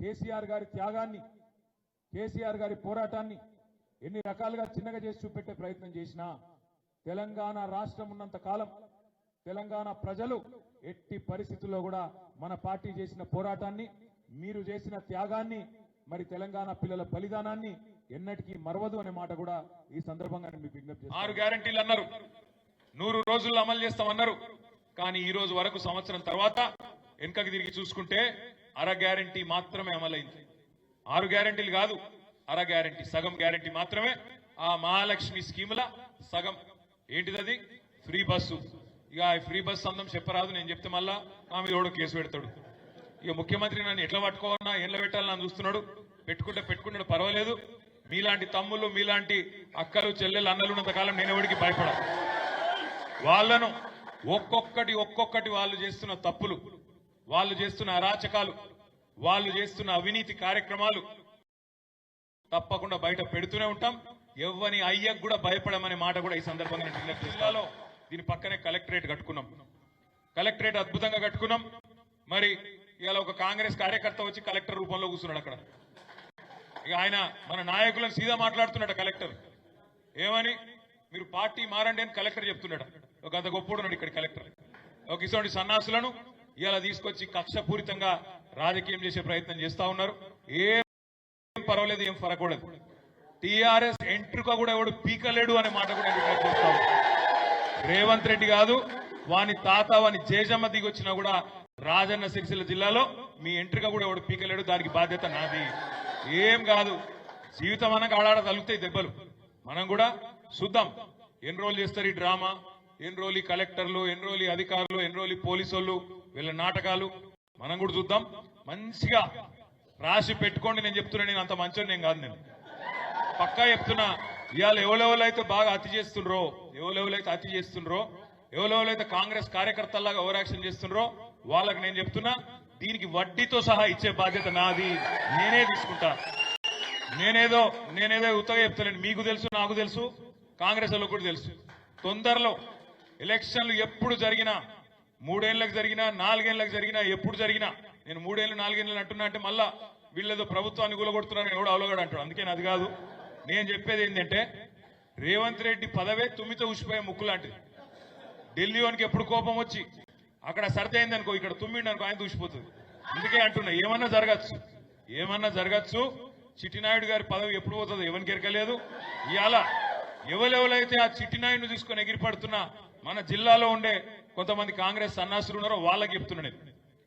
కేసీఆర్ గారి త్యాగాన్ని, కేసీఆర్ గారి పోరాటాన్ని ఎన్ని రకాలుగా చిన్నగా చేసి చూపెట్టే ప్రయత్నం చేసినా తెలంగాణ రాష్ట్రం ఉన్నంత కాలం తెలంగాణ ప్రజలు ఎట్టి పరిస్థితుల్లో కూడా మన పార్టీ చేసిన పోరాటాన్ని, మీరు చేసిన త్యాగాన్ని, మరి తెలంగాణ పిల్లల బలిదానాన్ని ఎన్నటికీ మరవదు అనే మాట కూడా ఈ సందర్భంగా మీకు విజ్ఞప్తి చేస్తాను. 6 గ్యారెంటీలు అన్నారు, 100 రోజుల్లో అమలు చేస్తామన్నారు. కానీ ఈ రోజు వరకు సంవత్సరం తర్వాత వెనుకకి తిరిగి చూసుకుంటే అర గ్యారెంటీ మాత్రమే అమలైంది. 6 గ్యారెంటీలు కాదు, అర గ్యారెంటీ, సగం గ్యారెంటీ మాత్రమే. ఆ మహాలక్ష్మి స్కీముల సగం. ఏంటిది? Free bus. ఇక ఫ్రీ బస్సు అందం చెప్పరాదు, నేను చెప్తే మళ్ళా మా మీద ఎవడో కేసు పెడతాడు. ఇక ముఖ్యమంత్రి నన్ను ఎట్లా పట్టుకోవాలన్నా, ఎట్లా పెట్టాలని చూస్తున్నాడు. పెట్టుకుంటాడు, పర్వాలేదు. మీలాంటి తమ్ముళ్ళు, మీలాంటి అక్కలు, చెల్లెలు, అన్నలు ఉన్నంత కాలం నేను ఎవరికి భయపడ. వాళ్ళను ఒక్కొక్కటి వాళ్ళు చేస్తున్న తప్పులు, వాళ్ళు చేస్తున్న అరాచకాలు, వాళ్ళు చేస్తున్న అవినీతి కార్యక్రమాలు తప్పకుండా బయట పెడుతూనే ఉంటాం. ఎవ్వని అయ్యకు కూడా భయపడమనే మాట కూడా ఈ సందర్భంగా నేను జిల్లాలో దీని పక్కనే కలెక్టరేట్ కట్టుకున్నాం. కలెక్టరేట్ అద్భుతంగా కట్టుకున్నాం. మరి ఇలా ఒక కాంగ్రెస్ కార్యకర్త వచ్చి కలెక్టర్ రూపంలో కూర్చున్నాడు అక్కడ. ఇక ఆయన మన నాయకులను సీదా మాట్లాడుతున్నాడు కలెక్టర్. ఏమని? మీరు పార్టీ మారండి అని కలెక్టర్ చెప్తున్నాడు. ఒక అంత గొప్పడున్నాడు ఇక్కడ కలెక్టర్. ఒక ఇటువంటి సన్నాసులను ఇలా తీసుకొచ్చి కక్షపూరితంగా రాజకీయం చేసే ప్రయత్నం చేస్తా ఉన్నారు. ఏం పర్వాలేదు, ఏం ఫరకూడదు. టీఆర్ఎస్ ఎంట్రుక కూడా ఎవడు పీకలేడు అనే మాట కూడా చెప్తా. రేవంత్ రెడ్డి కాదు, వాని తాత, వాని జేజమ్మ దిగొచ్చినా కూడా రాజన్న సిరిసిల్ల జిల్లాలో మీ ఎంట్రుక కూడా ఎవడు పీకలేడు. దానికి బాధ్యత నాది. ఏం కాదు, జీవితం అనగా ఆడాడ తలుగుతాయి దెబ్బలు. మనం కూడా చూద్దాం ఎన్ని రోజులు చేస్తారు ఈ డ్రామా, ఎన్ని రోజులు కలెక్టర్లు, ఎన్ని రోజులు అధికారులు, ఎన్ని రోజులు పోలీసు వాళ్ళు, వీళ్ళ నాటకాలు మనం కూడా చూద్దాం. మంచిగా రాసి పెట్టుకోండి. నేను చెప్తున్నా, నేను అంత మంచోని నేను కాదు. నేను పక్కా చెప్తున్నా, ఇవాళ ఎవరెవరైతే బాగా అతి చేస్తుండ్రో, ఎవరెవరైతే కాంగ్రెస్ కార్యకర్తల్లాగా ఓవర్ యాక్షన్ చేస్తుండ్రో వాళ్ళకి నేను చెప్తున్నా, దీనికి వడ్డీతో సహా ఇచ్చే బాధ్యత నాది. నేనే తీసుకుంటా. నేనేదో ఉత్తగా చెప్తానండి. మీకు తెలుసు, నాకు తెలుసు, కాంగ్రెస్ వాళ్ళకు కూడా తెలుసు. తొందరలో ఎలక్షన్లు ఎప్పుడు జరిగినా, 3 ఏళ్లకు జరిగినా, 4 ఏళ్లకు జరిగినా, ఎప్పుడు జరిగినా, నేను 3 ఏళ్ళు 4 ఏళ్ళు అంటున్నా అంటే మళ్ళా వీళ్ళేదో ప్రభుత్వాన్ని కూలగొడుతున్నారని ఎవడో అవలోగాడు అంటాడు. అందుకని అది కాదు. నేను చెప్పేది ఏంటంటే, రేవంత్ రెడ్డి పదవే తుమ్మితో ఉసిపోయే ముక్కు లాంటిది. ఢిల్లీ వానికి ఎప్పుడు కోపం వచ్చి అక్కడ సర్ది అయిందనుకో, ఇక్కడ తుమ్మిండి అనుకో, ఆయన దూసిపోతుంది. అందుకే అంటున్నా, ఏమన్నా జరగచ్చు. చిట్టినాయుడు గారి పదవి ఎప్పుడు పోతుందో ఎవరికి ఎరకలేదు. ఇవాళ ఎవరెవరైతే ఆ చిట్టినాయుడిని తీసుకొని ఎగిరిపడుతున్నా మన జిల్లాలో ఉండే కొంతమంది కాంగ్రెస్ సన్నాసులు ఉన్నారో వాళ్ళకి చెప్తున్నా నేను.